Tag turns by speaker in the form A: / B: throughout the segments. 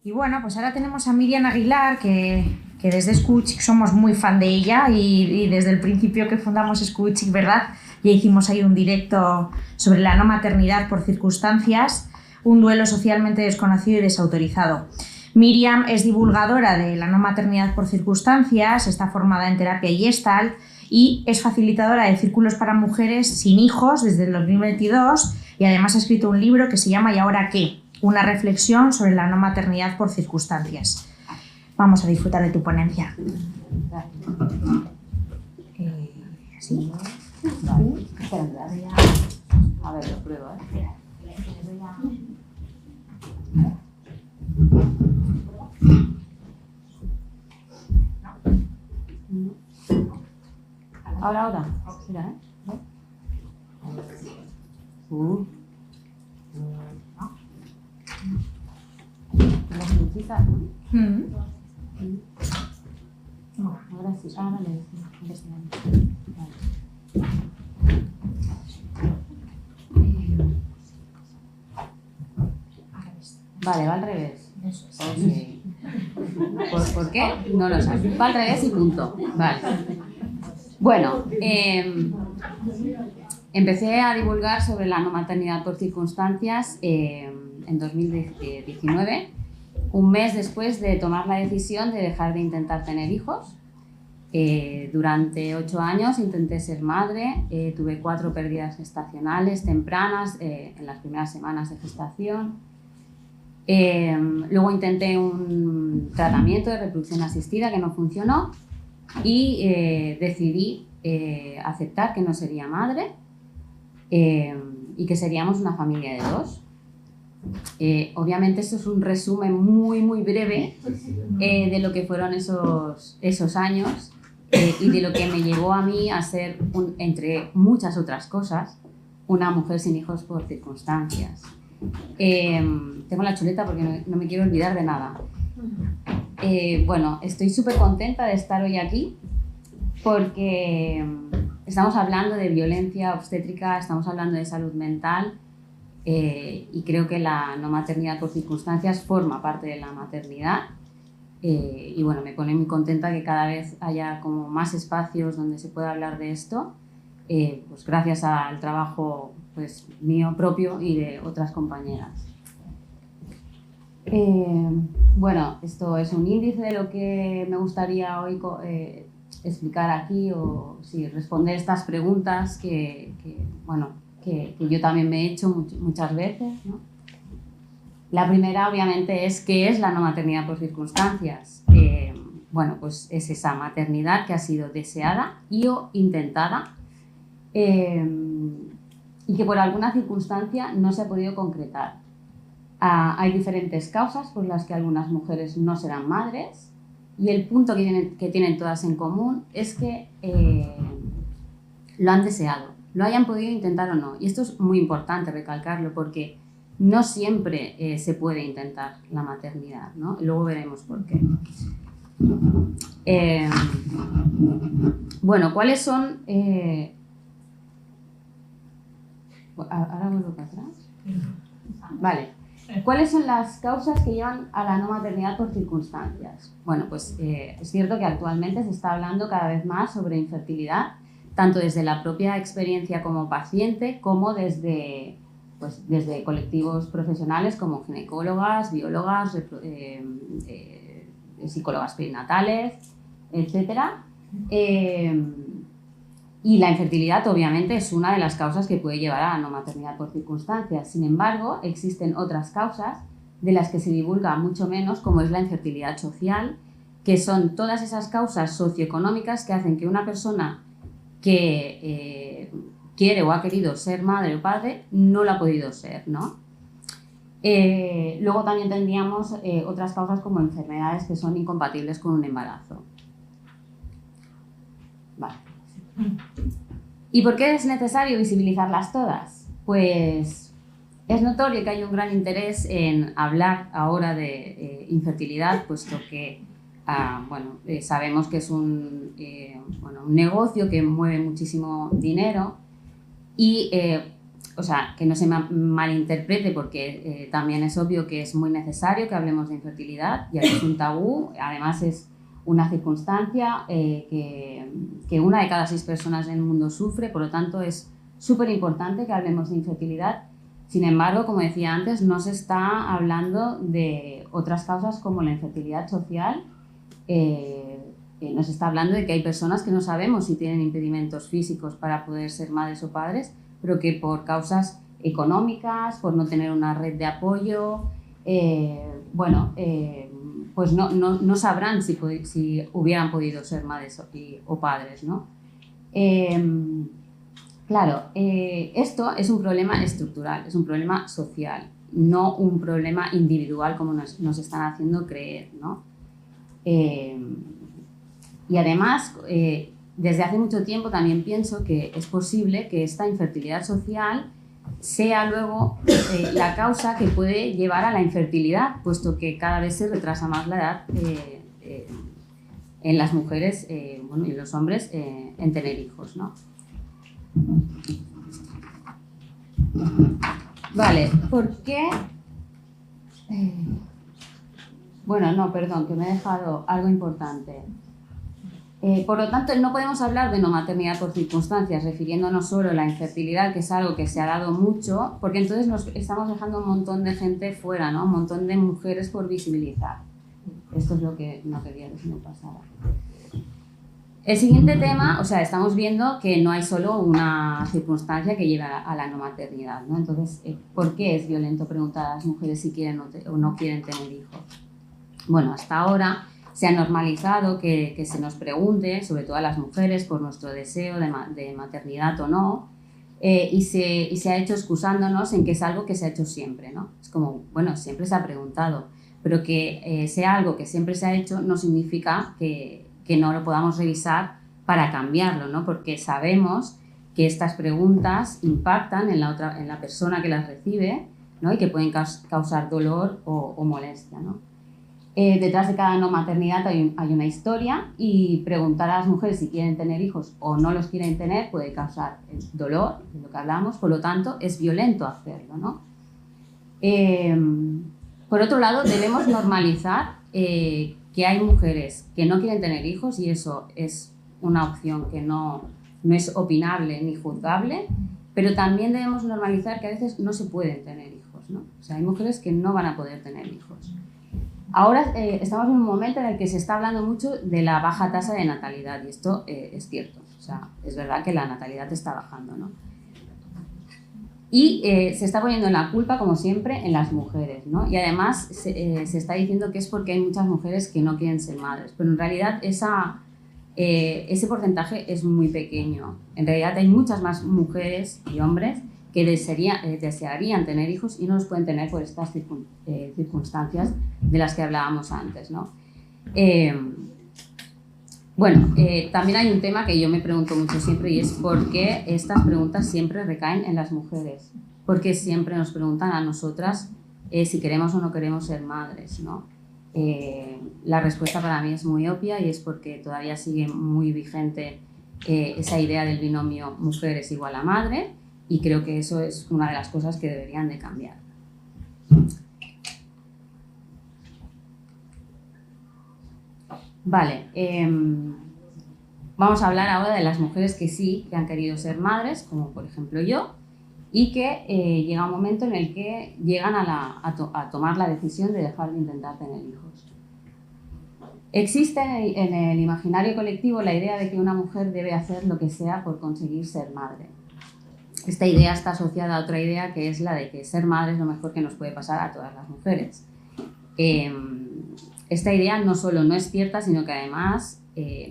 A: Y bueno, pues ahora tenemos a Miriam Aguilar, que desde Schoolchic somos muy fan de ella y desde el principio que fundamos Schoolchic, ¿verdad? Ya hicimos ahí un directo sobre la no maternidad por circunstancias, un duelo socialmente desconocido y desautorizado. Miriam es divulgadora de la no maternidad por circunstancias, está formada en terapia Gestalt y es facilitadora de círculos para mujeres sin hijos desde el 2022 y además ha escrito un libro que se llama ¿Y ahora qué? Una reflexión sobre la no maternidad por circunstancias. Vamos a disfrutar de tu ponencia. ¿Sí?
B: Vale. Espera, a ver, lo pruebo, ¿eh? Ahora. Espera, ¿eh? Las luchitas, ¿no? Ahora sí, vale. Vale, va al revés. Okay. ¿Por qué? No lo sé. Va al revés y punto. Vale. Bueno, empecé a divulgar sobre la no maternidad por circunstancias en 2019, un mes después de tomar la decisión de dejar de intentar tener hijos. Durante 8 años intenté ser madre, tuve 4 pérdidas gestacionales tempranas en las primeras semanas de gestación. Luego intenté un tratamiento de reproducción asistida que no funcionó y decidí aceptar que no sería madre y que seríamos una familia de 2. Obviamente esto es un resumen muy breve de lo que fueron esos años y de lo que me llevó a mí a ser, entre muchas otras cosas, una mujer sin hijos por circunstancias. Tengo la chuleta porque no me quiero olvidar de nada. Bueno, estoy súper contenta de estar hoy aquí porque estamos hablando de violencia obstétrica, estamos hablando de salud mental y creo que la no maternidad por circunstancias forma parte de la maternidad. Y bueno, me pone muy contenta que cada vez haya como más espacios donde se pueda hablar de esto, pues gracias al trabajo pues, mío propio y de otras compañeras. Bueno, esto es un índice de lo que me gustaría hoy explicar aquí o sí, responder estas preguntas que yo también me he hecho muchas veces, ¿no? La primera, obviamente, es ¿qué es la no maternidad por circunstancias? Bueno, pues es esa maternidad que ha sido deseada y o intentada y que por alguna circunstancia no se ha podido concretar. Hay diferentes causas por las que algunas mujeres no serán madres y el punto que tienen todas en común es que lo han deseado, lo hayan podido intentar o no. Y esto es muy importante recalcarlo porque no siempre se puede intentar la maternidad, ¿no? Luego veremos por qué. Bueno, ¿cuáles son...? Ahora vuelvo para atrás. Vale. ¿Cuáles son las causas que llevan a la no maternidad por circunstancias? Bueno, pues es cierto que actualmente se está hablando cada vez más sobre infertilidad, tanto desde la propia experiencia como paciente, como desde colectivos profesionales como ginecólogas, biólogas, psicólogas perinatales, etc. Y la infertilidad obviamente es una de las causas que puede llevar a la no maternidad por circunstancias. Sin embargo, existen otras causas de las que se divulga mucho menos, como es la infertilidad social, que son todas esas causas socioeconómicas que hacen que una persona que quiere o ha querido ser madre o padre no lo ha podido ser, ¿no? Luego también tendríamos otras causas como enfermedades que son incompatibles con un embarazo. Vale. ¿Y por qué es necesario visibilizarlas todas? Pues es notorio que hay un gran interés en hablar ahora de infertilidad, puesto que sabemos que es un negocio que mueve muchísimo dinero y o sea, que no se malinterprete, porque también es obvio que es muy necesario que hablemos de infertilidad, ya que es un tabú, además es una circunstancia que una de cada 6 personas en el mundo sufre, por lo tanto es súper importante que hablemos de infertilidad. Sin embargo, como decía antes, no se está hablando de otras causas como la infertilidad social. Nos está hablando de que hay personas que no sabemos si tienen impedimentos físicos para poder ser madres o padres, pero que por causas económicas, por no tener una red de apoyo, pues no sabrán si hubieran podido ser madres o padres, ¿no? Claro, esto es un problema estructural, es un problema social, no un problema individual como nos están haciendo creer, ¿no? Y además, desde hace mucho tiempo también pienso que es posible que esta infertilidad social sea luego la causa que puede llevar a la infertilidad, puesto que cada vez se retrasa más la edad en las mujeres y en los hombres en tener hijos, ¿no? Vale, ¿por qué? Bueno, no, perdón, que me he dejado algo importante. Por lo tanto, no podemos hablar de no maternidad por circunstancias, refiriéndonos solo a la infertilidad, que es algo que se ha dado mucho, porque entonces nos estamos dejando un montón de gente fuera, ¿no? Un montón de mujeres por visibilizar. Esto es lo que no quería que se me pasara. El siguiente tema, o sea, estamos viendo que no hay solo una circunstancia que lleva a la no maternidad, ¿no? Entonces, ¿por qué es violento preguntar a las mujeres si quieren o no quieren tener hijos? Bueno, hasta ahora se ha normalizado que se nos pregunte, sobre todo a las mujeres, por nuestro deseo de maternidad o no, y se ha hecho excusándonos en que es algo que se ha hecho siempre, ¿no? Es como, bueno, siempre se ha preguntado, pero que sea algo que siempre se ha hecho no significa que no lo podamos revisar para cambiarlo, ¿no? Porque sabemos que estas preguntas impactan en la persona que las recibe, ¿no? Y que pueden causar dolor o molestia, ¿no? Detrás de cada no maternidad hay una historia, y preguntar a las mujeres si quieren tener hijos o no los quieren tener puede causar dolor, de lo que hablamos, por lo tanto es violento hacerlo, ¿no? Por otro lado, debemos normalizar que hay mujeres que no quieren tener hijos, y eso es una opción que no es opinable ni juzgable, pero también debemos normalizar que a veces no se pueden tener hijos, ¿no? O sea, hay mujeres que no van a poder tener hijos. Ahora estamos en un momento en el que se está hablando mucho de la baja tasa de natalidad, y esto es cierto, o sea, es verdad que la natalidad está bajando, ¿no? Y se está poniendo la culpa, como siempre, en las mujeres, ¿no? Y además se está diciendo que es porque hay muchas mujeres que no quieren ser madres, pero en realidad ese porcentaje es muy pequeño. En realidad hay muchas más mujeres y hombres que desearían tener hijos y no los pueden tener por estas circunstancias de las que hablábamos antes, ¿no? También hay un tema que yo me pregunto mucho siempre, y es por qué estas preguntas siempre recaen en las mujeres. ¿Por qué siempre nos preguntan a nosotras si queremos o no queremos ser madres, ¿no? La respuesta para mí es muy obvia, y es porque todavía sigue muy vigente esa idea del binomio mujer es igual a madre, y creo que eso es una de las cosas que deberían de cambiar. Vale, vamos a hablar ahora de las mujeres que sí que han querido ser madres, como por ejemplo yo, y que llega un momento en el que llegan a tomar la decisión de dejar de intentar tener hijos. Existe en el imaginario colectivo la idea de que una mujer debe hacer lo que sea por conseguir ser madre. Esta idea está asociada a otra idea, que es la de que ser madre es lo mejor que nos puede pasar a todas las mujeres. Esta idea no solo no es cierta, sino que además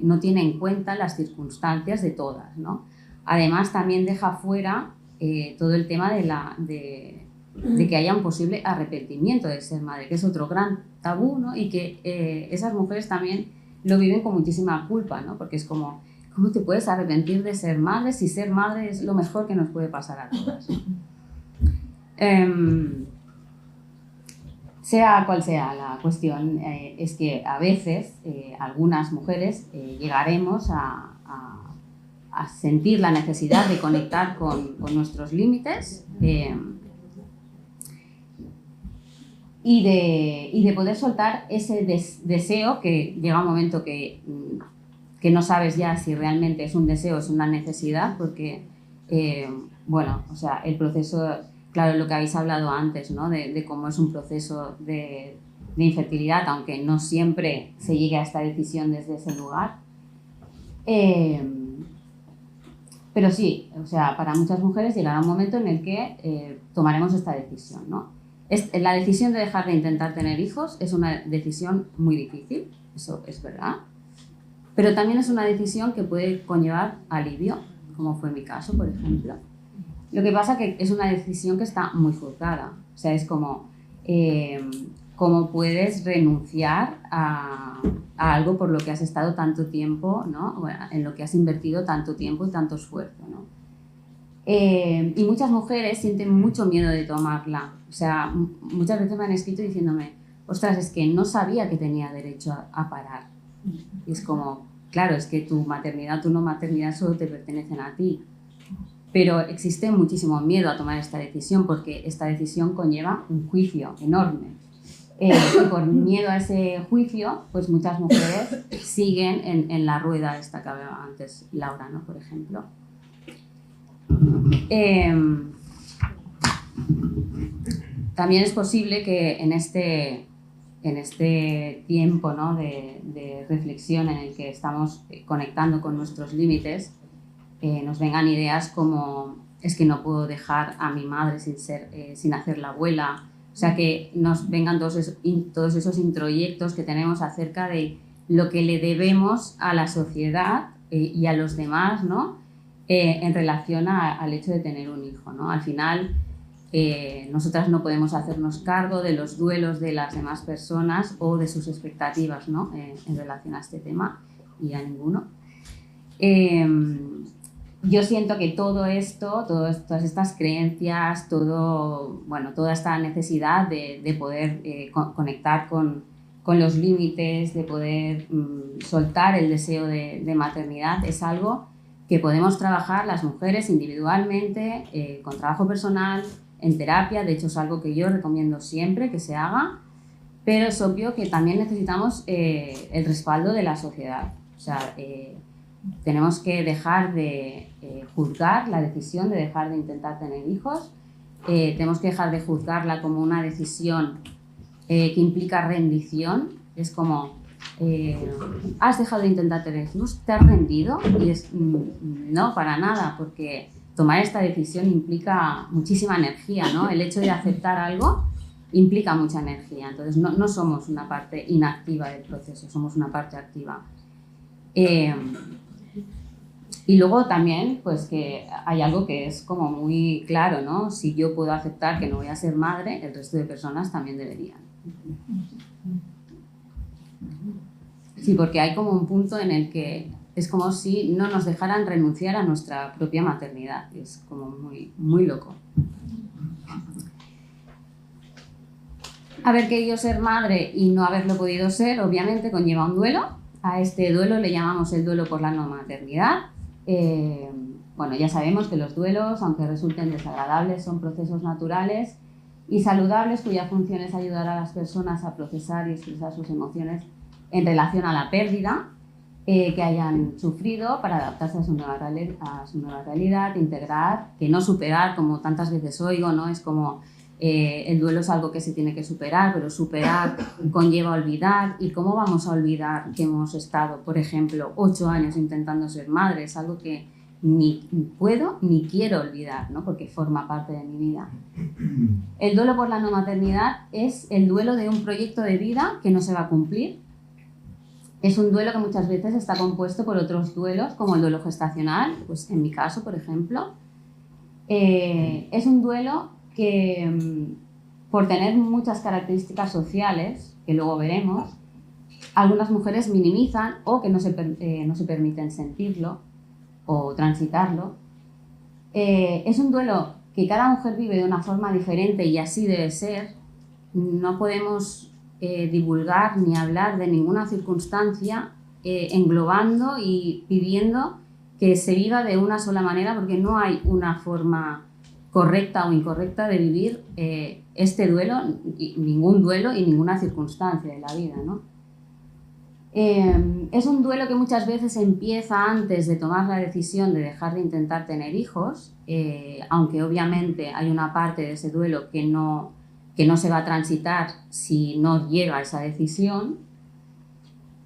B: no tiene en cuenta las circunstancias de todas, ¿no? Además, también deja fuera todo el tema de que haya un posible arrepentimiento de ser madre, que es otro gran tabú, ¿no? Y que esas mujeres también lo viven con muchísima culpa, ¿no? Porque es como, ¿cómo te puedes arrepentir de ser madre si ser madre es lo mejor que nos puede pasar a todas? Sea cual sea la cuestión, es que a veces algunas mujeres llegaremos a a sentir la necesidad de conectar con nuestros límites y de poder soltar ese deseo que llega un momento que no sabes ya si realmente es un deseo o es una necesidad, porque, bueno, o sea, el proceso, claro, lo que habéis hablado antes, ¿no? De cómo es un proceso de infertilidad, aunque no siempre se llegue a esta decisión desde ese lugar. Pero sí, o sea, para muchas mujeres llegará un momento en el que tomaremos esta decisión, ¿no? La decisión de dejar de intentar tener hijos es una decisión muy difícil, eso es verdad, pero también es una decisión que puede conllevar alivio, como fue mi caso, por ejemplo. Lo que pasa que es una decisión que está muy juzgada, o sea, es como cómo puedes renunciar a algo por lo que has estado tanto tiempo, ¿no? Bueno, en lo que has invertido tanto tiempo y tanto esfuerzo, ¿no? Y muchas mujeres sienten mucho miedo de tomarla. O sea, muchas veces me han escrito diciéndome, ostras, es que no sabía que tenía derecho a parar. Y es como, claro, es que tu maternidad, tu no maternidad solo te pertenecen a ti. Pero existe muchísimo miedo a tomar esta decisión porque esta decisión conlleva un juicio enorme. Y por miedo a ese juicio, pues muchas mujeres siguen en la rueda esta que hablaba antes Laura, ¿no? Por ejemplo. También es posible que en este tiempo, ¿no? de reflexión en el que estamos conectando con nuestros límites, nos vengan ideas como es que no puedo dejar a mi madre sin hacer la abuela. O sea, que nos vengan todos esos introyectos que tenemos acerca de lo que le debemos a la sociedad y a los demás, ¿no? En relación al hecho de tener un hijo, ¿no? Al final, nosotras no podemos hacernos cargo de los duelos de las demás personas o de sus expectativas, ¿no? En relación a este tema, y a ninguno. Yo siento que todo esto, todas estas creencias, toda esta necesidad de poder conectar con los límites, de poder soltar el deseo de maternidad, es algo que podemos trabajar las mujeres individualmente, con trabajo personal, en terapia. De hecho, es algo que yo recomiendo siempre que se haga, pero es obvio que también necesitamos el respaldo de la sociedad. O sea, tenemos que dejar de juzgar la decisión de dejar de intentar tener hijos, tenemos que dejar de juzgarla como una decisión que implica rendición. Es como, ¿has dejado de intentar tener hijos? ¿Te has rendido? Y no, para nada, porque tomar esta decisión implica muchísima energía, ¿no? El hecho de aceptar algo implica mucha energía, entonces no somos una parte inactiva del proceso, somos una parte activa. Y luego también, pues que hay algo que es como muy claro, ¿no? Si yo puedo aceptar que no voy a ser madre, el resto de personas también deberían. Sí, porque hay como un punto en el que es como si no nos dejaran renunciar a nuestra propia maternidad. Es como muy, muy loco. Haber querido ser madre y no haberlo podido ser, obviamente conlleva un duelo. A este duelo le llamamos el duelo por la no maternidad. Bueno, ya sabemos que los duelos, aunque resulten desagradables, son procesos naturales y saludables cuya función es ayudar a las personas a procesar y expresar sus emociones en relación a la pérdida que hayan sufrido, para adaptarse a su nueva realidad, integrar, que no superar, como tantas veces oigo, ¿no? Es como el duelo es algo que se tiene que superar, pero superar conlleva olvidar. ¿Y cómo vamos a olvidar que hemos estado, por ejemplo, 8 años intentando ser madre? Es algo que ni puedo ni quiero olvidar, ¿no? Porque forma parte de mi vida. El duelo por la no maternidad es el duelo de un proyecto de vida que no se va a cumplir. Es un duelo que muchas veces está compuesto por otros duelos, como el duelo gestacional, pues en mi caso, por ejemplo. Es un duelo que, por tener muchas características sociales, que luego veremos, algunas mujeres minimizan o que no se permiten sentirlo o transitarlo. Es un duelo que cada mujer vive de una forma diferente y así debe ser. No podemos divulgar ni hablar de ninguna circunstancia englobando y pidiendo que se viva de una sola manera, porque no hay una forma correcta o incorrecta de vivir este duelo, ningún duelo y ninguna circunstancia de la vida, ¿no? Es un duelo que muchas veces empieza antes de tomar la decisión de dejar de intentar tener hijos, aunque obviamente hay una parte de ese duelo que no se va a transitar si no llega a esa decisión,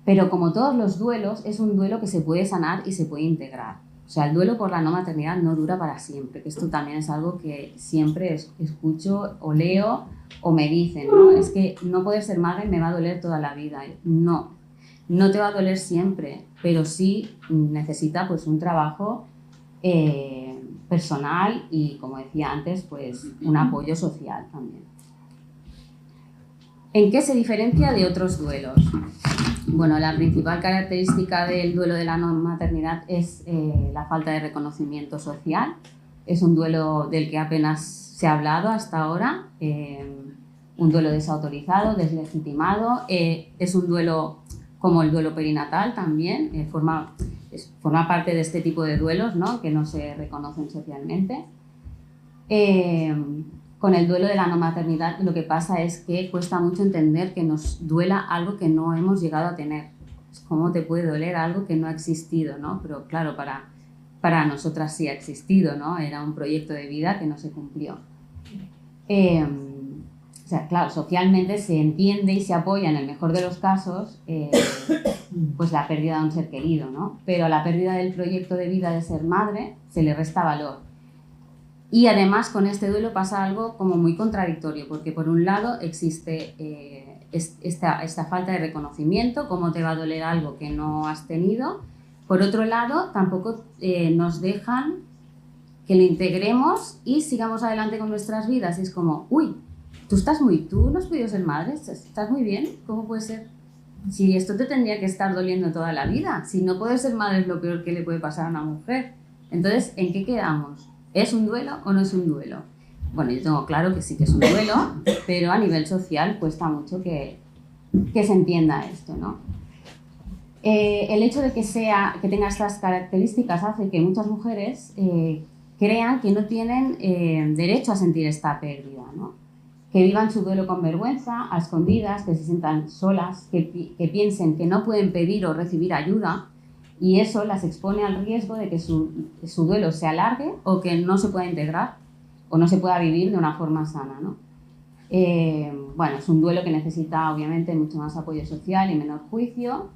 B: pero como todos los duelos, es un duelo que se puede sanar y se puede integrar. O sea, el duelo por la no maternidad no dura para siempre, que esto también es algo que siempre escucho o leo o me dicen, ¿no? Es que no poder ser madre me va a doler toda la vida. No te va a doler siempre, pero sí necesita pues un trabajo personal y, como decía antes, pues un apoyo social también. ¿En qué se diferencia de otros duelos? Bueno, la principal característica del duelo de la no maternidad es la falta de reconocimiento social. Es un duelo del que apenas se ha hablado hasta ahora, un duelo desautorizado, deslegitimado. Es un duelo como el duelo perinatal también, forma parte de este tipo de duelos, ¿no? Que no se reconocen socialmente. Con el duelo de la no maternidad lo que pasa es que cuesta mucho entender que nos duela algo que no hemos llegado a tener. ¿Cómo te puede doler algo que no ha existido, ¿no? Pero claro, para nosotras sí ha existido, ¿no? Era un proyecto de vida que no se cumplió. O sea, claro, socialmente se entiende y se apoya en el mejor de los casos pues la pérdida de un ser querido, ¿no? Pero a la pérdida del proyecto de vida de ser madre se le resta valor. Y además con este duelo pasa algo como muy contradictorio, porque por un lado existe esta falta de reconocimiento, cómo te va a doler algo que no has tenido. Por otro lado, tampoco nos dejan que lo integremos y sigamos adelante con nuestras vidas. Y es como, uy, tú no has podido ser madre, estás muy bien, ¿cómo puede ser? Si esto te tendría que estar doliendo toda la vida, si no poder ser madre es lo peor que le puede pasar a una mujer. Entonces, ¿en qué quedamos? ¿Es un duelo o no es un duelo? Bueno, yo tengo claro que sí que es un duelo, pero a nivel social cuesta mucho que se entienda esto, ¿no? El hecho de que tenga estas características hace que muchas mujeres crean que no tienen derecho a sentir esta pérdida, ¿no? Que vivan su duelo con vergüenza, a escondidas, que se sientan solas, que piensen que no pueden pedir o recibir ayuda, y eso las expone al riesgo de que su duelo se alargue o que no se pueda integrar o no se pueda vivir de una forma sana, ¿no? Bueno, es un duelo que necesita obviamente mucho más apoyo social y menor juicio,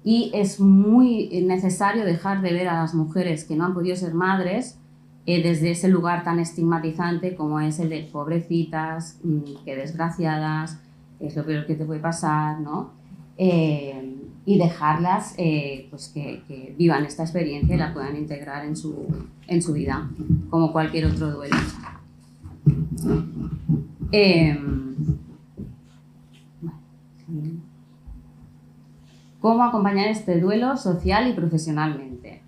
B: y es muy necesario dejar de ver a las mujeres que no han podido ser madres desde ese lugar tan estigmatizante como es el de pobrecitas, que desgraciadas, es lo peor que te puede pasar, ¿no? Y dejarlas pues que vivan esta experiencia y la puedan integrar en su vida, como cualquier otro duelo. ¿Cómo acompañar este duelo social y profesionalmente?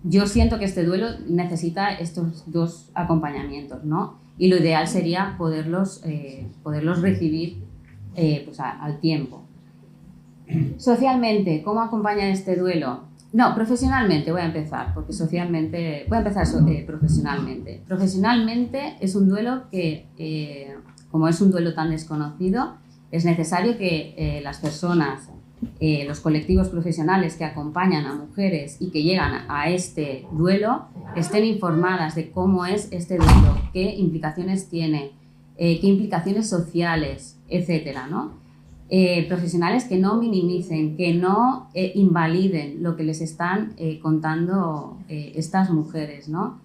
B: Yo siento que este duelo necesita estos dos acompañamientos, ¿no? Y lo ideal sería poderlos recibir pues al tiempo. Socialmente, ¿cómo acompañar este duelo? No, profesionalmente voy a empezar, porque socialmente... Voy a empezar profesionalmente. Profesionalmente es un duelo que, como es un duelo tan desconocido, es necesario que las personas, los colectivos profesionales que acompañan a mujeres y que llegan a este duelo estén informadas de cómo es este duelo, qué implicaciones tiene, qué implicaciones sociales, etcétera, ¿no? Profesionales que no minimicen, que no invaliden lo que les están contando estas mujeres, ¿no?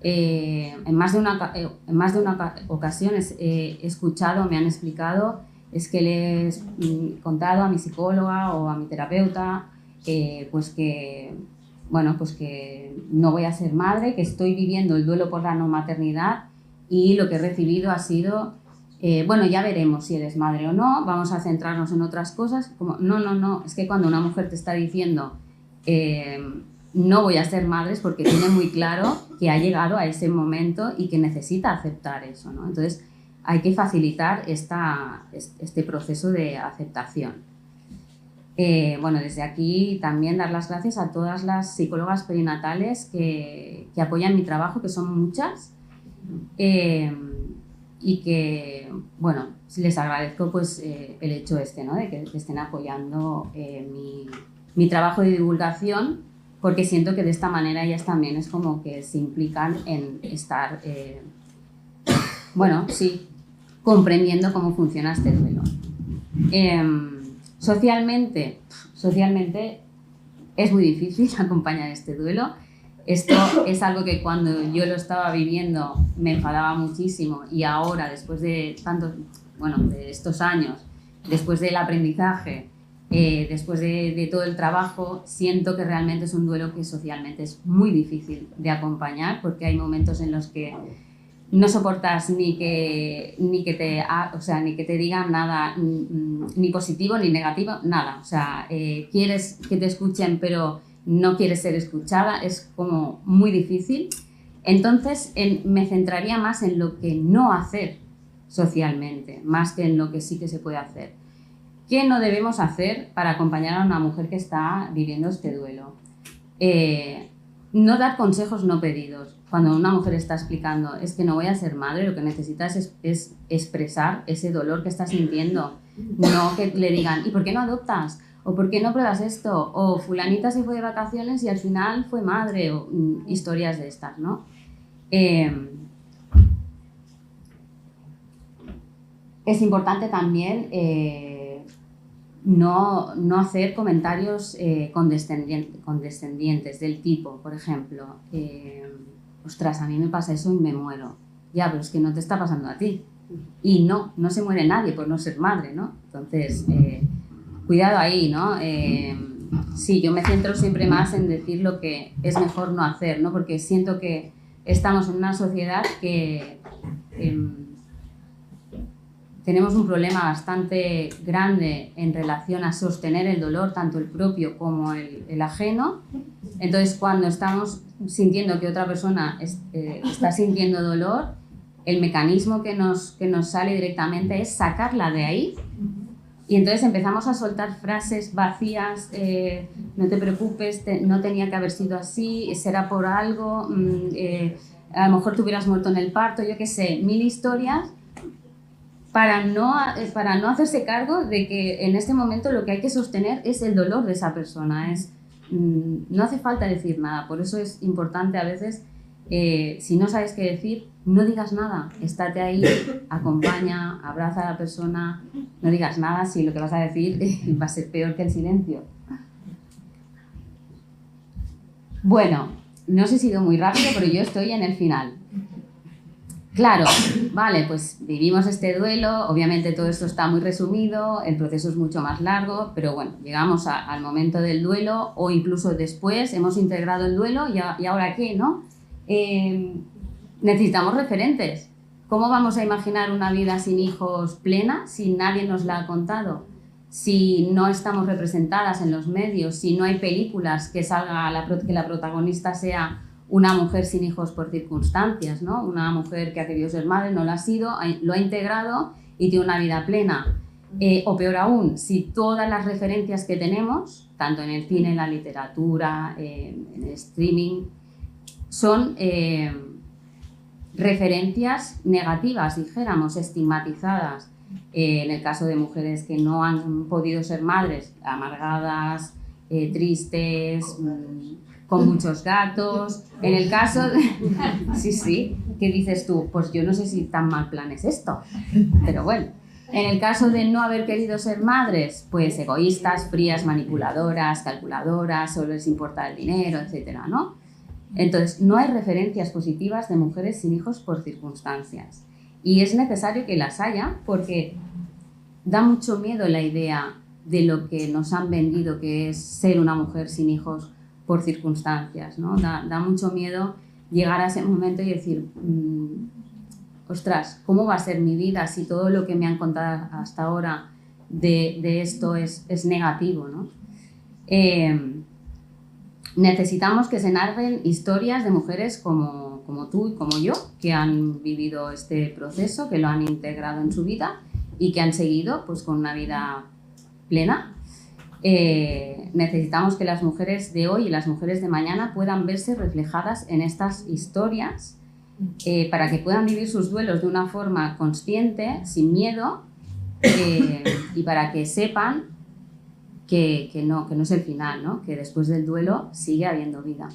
B: En más de una ocasión he escuchado, me han explicado, es que les he contado a mi psicóloga o a mi terapeuta pues que no voy a ser madre, que estoy viviendo el duelo por la no maternidad, y lo que he recibido ha sido bueno, ya veremos si eres madre o no, vamos a centrarnos en otras cosas. Como, no, es que cuando una mujer te está diciendo no voy a ser madre es porque tiene muy claro que ha llegado a ese momento y que necesita aceptar eso, ¿no? Entonces hay que facilitar este proceso de aceptación. Bueno, desde aquí también dar las gracias a todas las psicólogas perinatales que apoyan mi trabajo, que son muchas, y que, bueno, les agradezco pues el hecho ¿no? De que estén apoyando mi trabajo de divulgación, porque siento que de esta manera ellas también es como que se implican en estar, bueno, sí, comprendiendo cómo funciona este duelo. Socialmente es muy difícil acompañar este duelo. Esto es algo que cuando yo lo estaba viviendo me enfadaba muchísimo, y ahora, después de de estos años, después del aprendizaje, después de todo el trabajo, siento que realmente es un duelo que socialmente es muy difícil de acompañar, porque hay momentos en los que no soportas ni que te digan nada, ni positivo ni negativo, nada. O sea, quieres que te escuchen, pero no quieres ser escuchada, es como muy difícil. Entonces, me centraría más en lo que no hacer socialmente, más que en lo que sí que se puede hacer. ¿Qué no debemos hacer para acompañar a una mujer que está viviendo este duelo? No dar consejos no pedidos. Cuando una mujer está explicando, es que no voy a ser madre, lo que necesitas es expresar ese dolor que está sintiendo. No que le digan, ¿y por qué no adoptas? ¿O por qué no pruebas esto? O fulanita se fue de vacaciones y al final fue madre, o historias de estas, ¿no? Es importante también no hacer comentarios condescendientes del tipo, por ejemplo, ostras, a mí me pasa eso y me muero. Ya, pero es que no te está pasando a ti. Y no se muere nadie por no ser madre, ¿no? Entonces, cuidado ahí, ¿no? Sí, yo me centro siempre más en decir lo que es mejor no hacer, ¿no? Porque siento que estamos en una sociedad que tenemos un problema bastante grande en relación a sostener el dolor, tanto el propio como el ajeno. Entonces, cuando estamos sintiendo que otra persona está sintiendo dolor, el mecanismo que nos sale directamente es sacarla de ahí. Y entonces empezamos a soltar frases vacías, no te preocupes, no tenía que haber sido así, será por algo, a lo mejor te hubieras muerto en el parto, yo qué sé, 1000 historias, para no hacerse cargo de que en este momento lo que hay que sostener es el dolor de esa persona. No hace falta decir nada, por eso es importante a veces, si no sabes qué decir, no digas nada, estate ahí, acompaña, abraza a la persona, no digas nada si lo que vas a decir va a ser peor que el silencio. Bueno, no sé si he sido muy rápido, pero yo estoy en el final. Claro, vale, pues vivimos este duelo, obviamente todo esto está muy resumido, el proceso es mucho más largo, pero bueno, llegamos al momento del duelo, o incluso después hemos integrado el duelo y ahora ¿qué, no? Necesitamos referentes. ¿Cómo vamos a imaginar una vida sin hijos plena si nadie nos la ha contado? Si no estamos representadas en los medios, si no hay películas que que la protagonista sea una mujer sin hijos por circunstancias, ¿no? Una mujer que ha querido ser madre, no lo ha sido, lo ha integrado y tiene una vida plena. O peor aún, si todas las referencias que tenemos, tanto en el cine, en la literatura, en el streaming, son referencias negativas, dijéramos, estigmatizadas. En el caso de mujeres que no han podido ser madres, amargadas, tristes, con muchos gatos. En el caso de... Sí, ¿qué dices tú? Pues yo no sé si tan mal plan es esto, pero bueno. En el caso de no haber querido ser madres, pues egoístas, frías, manipuladoras, calculadoras, solo les importa el dinero, etcétera, ¿no? Entonces, no hay referencias positivas de mujeres sin hijos por circunstancias. Y es necesario que las haya, porque da mucho miedo la idea de lo que nos han vendido, que es ser una mujer sin hijos por circunstancias, ¿no? Da mucho miedo llegar a ese momento y decir, ostras, ¿cómo va a ser mi vida si todo lo que me han contado hasta ahora de esto es negativo, ¿no? Necesitamos que se narren historias de mujeres como tú y como yo, que han vivido este proceso, que lo han integrado en su vida y que han seguido pues, con una vida plena. necesitamos que las mujeres de hoy y las mujeres de mañana puedan verse reflejadas en estas historias para que puedan vivir sus duelos de una forma consciente, sin miedo, y para que sepan que no es el final, ¿no? Que después del duelo sigue habiendo vida.